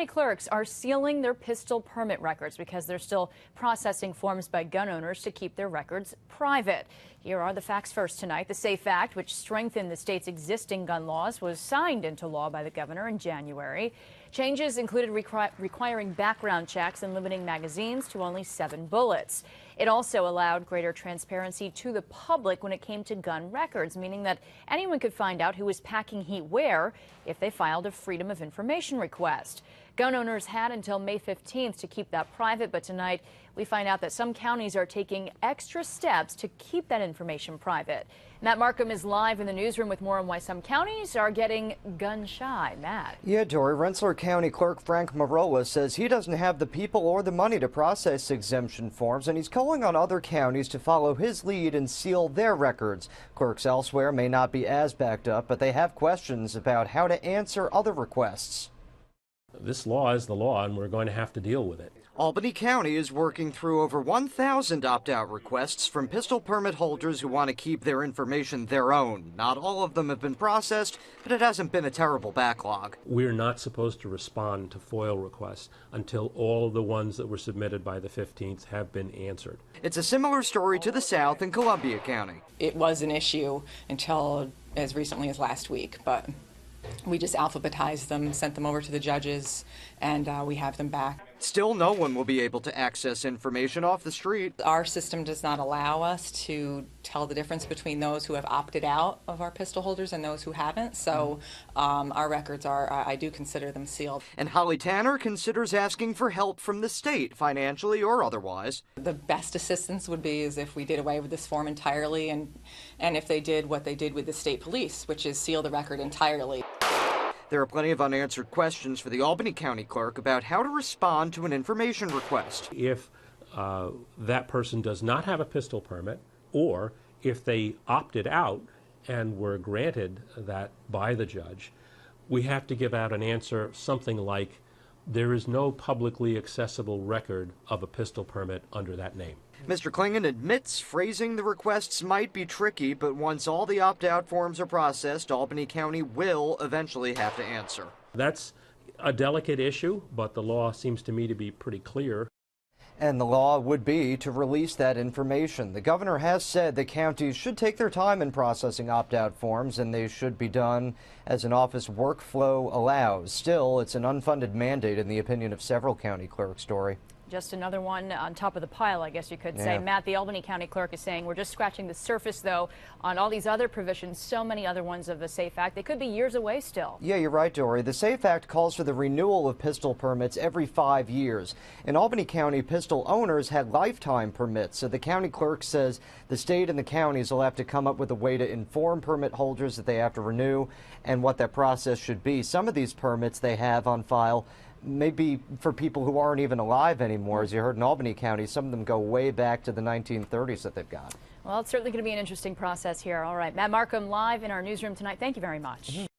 County clerks are sealing their pistol permit records because they're still processing forms by gun owners to keep their records private. Here are the facts first tonight. The SAFE Act, which strengthened the state's existing gun laws, was signed into law by the governor in January. Changes included requiring background checks and limiting magazines to only 7 bullets. It also allowed greater transparency to the public when it came to gun records, meaning that anyone could find out who was packing heat where if they filed a Freedom of Information request. Gun owners had until May 15th to keep that private, but tonight we find out that some counties are taking extra steps to keep that information private. Matt Markham is live in the newsroom with more on why some counties are getting gun shy. Matt. Yeah, Dory. Rensselaer County Clerk Frank Merola says he doesn't have the people or the money to process exemption forms, and he's calling on other counties to follow his lead and seal their records. Clerks elsewhere may not be as backed up, but they have questions about how to answer other requests. This law is the law, and we're going to have to deal with it. Albany County is working through over 1,000 opt-out requests from pistol permit holders who want to keep their information their own. Not all of them have been processed, but it hasn't been a terrible backlog. We're not supposed to respond to FOIL requests until all of the ones that were submitted by the 15th have been answered. It's a similar story to the south in Columbia County. It was an issue until as recently as last week, but we just alphabetized them, sent them over to the judges, and we have them back. Still, no one will be able to access information off the street. Our system does not allow us to tell the difference between those who have opted out of our pistol holders and those who haven't, so our records are, I do consider them sealed. And Holly Tanner considers asking for help from the state, financially or otherwise. The best assistance would be is if we did away with this form entirely, and if they did what they did with the state police, which is seal the record entirely. There are plenty of unanswered questions for the Albany County Clerk about how to respond to an information request. If that person does not have a pistol permit, or if they opted out and were granted that by the judge, we have to give out an answer something like, there is no publicly accessible record of a pistol permit under that name. Mr. Clingan admits phrasing the requests might be tricky, but once all the opt-out forms are processed, Albany County will eventually have to answer. That's a delicate issue, but the law seems to me to be pretty clear. And the law would be to release that information. The governor has said the counties should take their time in processing opt-out forms, and they should be done as an office workflow allows. Still, it's an unfunded mandate in the opinion of several county clerks. Dory. Just another one on top of the pile, I guess you could say. Yeah. Matt, the Albany County Clerk is saying we're just scratching the surface, though, on all these other provisions, so many other ones of the SAFE Act. They could be years away still. Yeah, you're right, Dory. The SAFE Act calls for the renewal of pistol permits every 5 years. In Albany County, pistol owners had lifetime permits, so the county clerk says the state and the counties will have to come up with a way to inform permit holders that they have to renew and what that process should be. Some of these permits they have on file maybe for people who aren't even alive anymore. As you heard in Albany County, some of them go way back to the 1930s that they've got. Well, it's certainly going to be an interesting process here. All right, Matt Markham live in our newsroom tonight. Thank you very much.